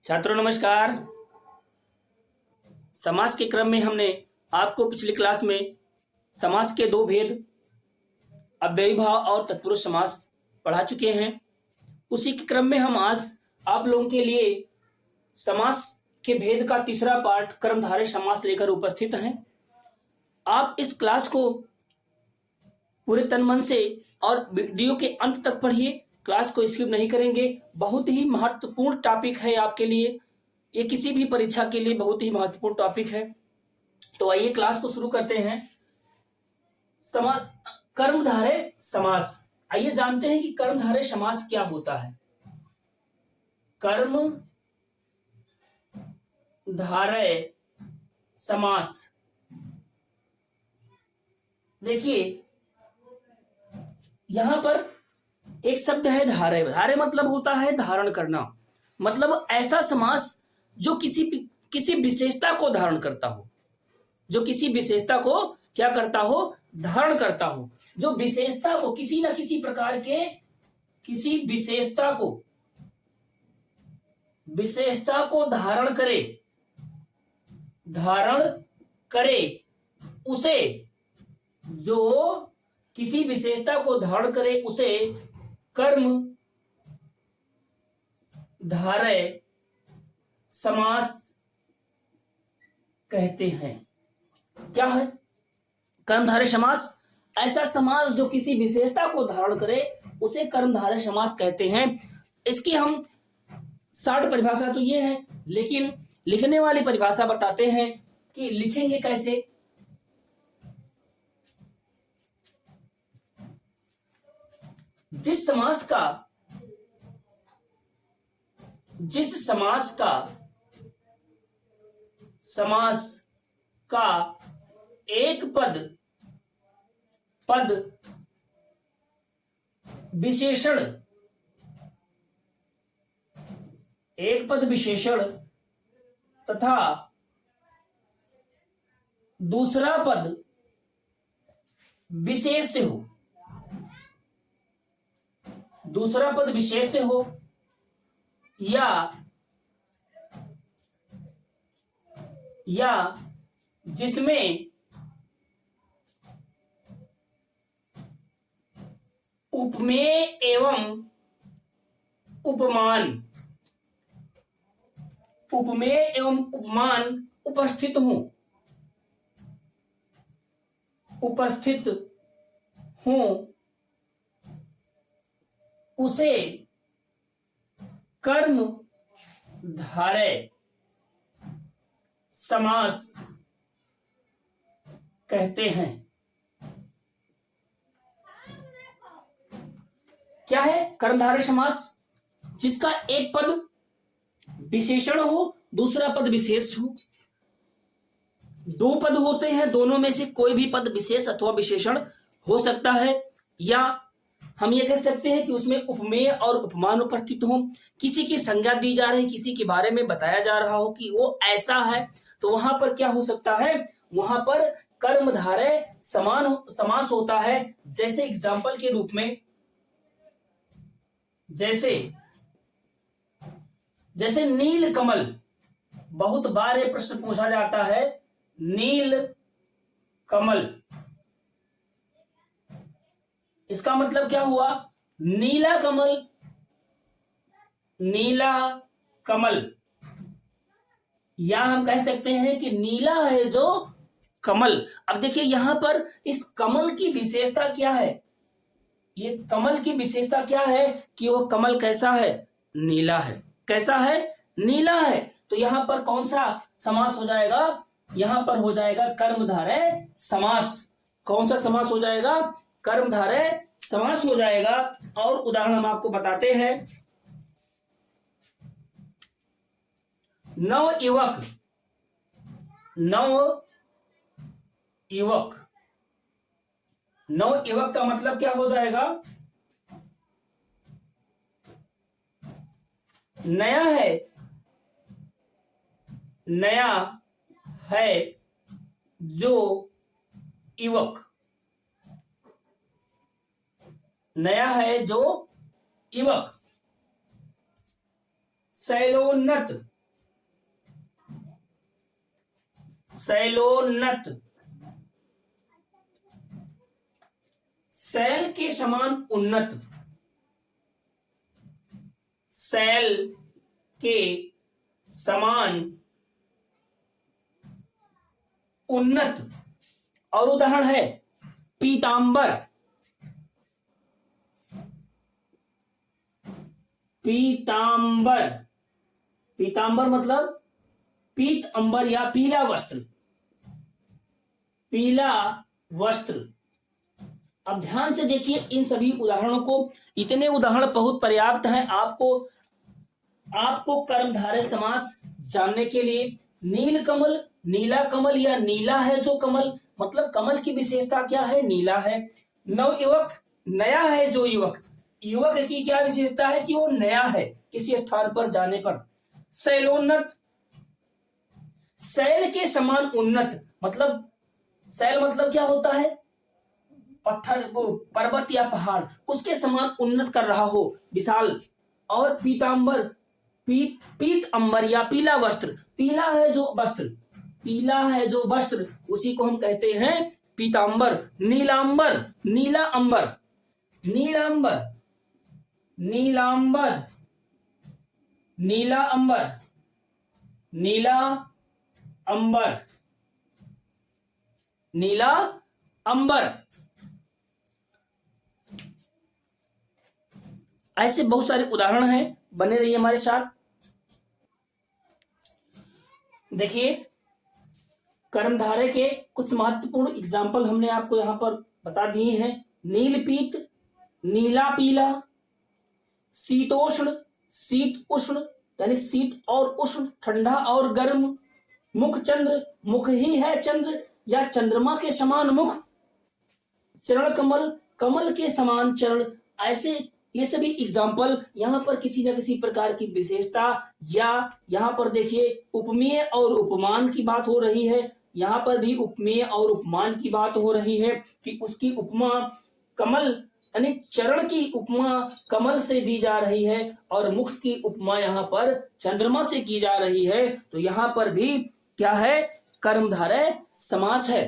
छात्रों नमस्कार। समास के क्रम में हमने आपको पिछली क्लास में समास के दो भेद अव्ययी भाव और तत्पुरुष समास पढ़ा चुके हैं। उसी के क्रम में हम आज आप लोगों के लिए समास के भेद का तीसरा पार्ट कर्मधारय समास लेकर उपस्थित हैं। आप इस क्लास को पूरे तन मन से और वीडियो के अंत तक पढ़िए। क्लास को स्किप नहीं करेंगे। बहुत ही महत्वपूर्ण टॉपिक है आपके लिए। ये किसी भी परीक्षा के लिए बहुत ही महत्वपूर्ण टॉपिक है। तो आइए क्लास को शुरू करते हैं। कर्मधारय समास। आइए जानते हैं कि कर्मधारय समास क्या होता है। कर्मधारय समास, देखिए यहां पर एक शब्द है धारय। धारय मतलब होता है धारण करना, मतलब ऐसा समास जो किसी विशेषता को धारण करता हो, जो किसी विशेषता को क्या करता हो, धारण करता हो। जो विशेषता को किसी न किसी प्रकार के किसी विशेषता को धारण करे उसे, जो किसी विशेषता को धारण करे उसे कर्मधारय समास कहते हैं। क्या है कर्मधारय समास? ऐसा समास जो किसी विशेषता को धारण करे उसे कर्मधारय समास कहते हैं। इसकी हम शॉर्ट परिभाषा तो ये है, लेकिन लिखने वाली परिभाषा बताते हैं कि लिखेंगे कैसे। जिस समास का एक पद विशेषण तथा दूसरा पद विशेष हो, या जिसमें उपमेय एवं उपमान उपस्थित हों उसे कर्मधारय समास कहते हैं। क्या है कर्मधारय समास? जिसका एक पद विशेषण हो, दूसरा पद विशेष हो। दो पद होते हैं, दोनों में से कोई भी पद विशेष अथवा विशेषण हो सकता है, या हम ये कह सकते हैं कि उसमें उपमेय और उपमान उपस्थित हो। किसी की संज्ञा दी जा रही, किसी के बारे में बताया जा रहा हो कि वो ऐसा है, तो वहां पर क्या हो सकता है, वहां पर कर्मधारय समास होता है। जैसे एग्जाम्पल के रूप में, जैसे नील कमल। बहुत बार ये प्रश्न पूछा जाता है, नील कमल, इसका मतलब क्या हुआ? नीला कमल, या हम कह सकते हैं कि नीला है जो कमल। अब देखिए यहां पर इस कमल की विशेषता क्या है? ये कमल की विशेषता क्या है कि वो कमल कैसा है? नीला है। कैसा है? नीला है। तो यहां पर कौन सा समास हो जाएगा? यहां पर हो जाएगा कर्मधारय समास। कौन सा समास हो जाएगा? कर्मधारय समास हो जाएगा। और उदाहरण हम आपको बताते हैं। नवयुवक का मतलब क्या हो जाएगा? नया है जो युवक, नया है जो युवक। शैलोन्नत शैलोन्नत, शैल के समान उन्नत, शैल के समान उन्नत। और उदाहरण है पीतांबर, पीतांबर, पीतांबर मतलब पीत अंबर या पीला वस्त्र, पीला वस्त्र। अब ध्यान से देखिए इन सभी उदाहरणों को, इतने उदाहरण बहुत पर्याप्त हैं आपको कर्मधारय समास जानने के लिए। नील कमल, नीला कमल या नीला है जो कमल, मतलब कमल की विशेषता क्या है? नीला है। नवयुवक, नया है जो युवक, युवक की क्या विशेषता है? कि वो नया है किसी स्थान पर जाने पर। शैलोन्नत, शैल के समान उन्नत, मतलब शैल मतलब क्या होता है? पत्थर, वो पर्वत या पहाड़, उसके समान उन्नत कर रहा हो, विशाल। और पीतांबर, पीत अंबर या पीला वस्त्र, पीला है जो वस्त्र, पीला है जो वस्त्र, उसी को हम कहते हैं पीतांबर। नीलांबर, नीला अंबर, नीलांबर, नीलांबर, नीला अंबर, नीला अंबर, नीला अंबर। ऐसे बहुत सारे उदाहरण हैं, बने रहिए हमारे साथ। देखिए कर्मधारय के कुछ महत्वपूर्ण एग्जाम्पल हमने आपको यहां पर बता दिए हैं। नीलपीत, नीला पीला, शीतोष्ण, शीत उष्ण यानी शीत और उष्ण, ठंडा और गर्म, मुख चंद्र, मुख ही है चंद्र या चंद्रमा के समान मुख, चरण कमल, कमल के समान चरण। ऐसे ये सभी एग्जाम्पल यहाँ पर किसी न किसी प्रकार की विशेषता, या यहाँ पर देखिए उपमेय और उपमान की बात हो रही है, यहाँ पर भी उपमेय और उपमान की बात हो रही है कि उसकी उपमा कमल यानी चरण की उपमा कमल से दी जा रही है और मुख की उपमा यहाँ पर चंद्रमा से की जा रही है। तो यहाँ पर भी क्या है? कर्मधारय समास है।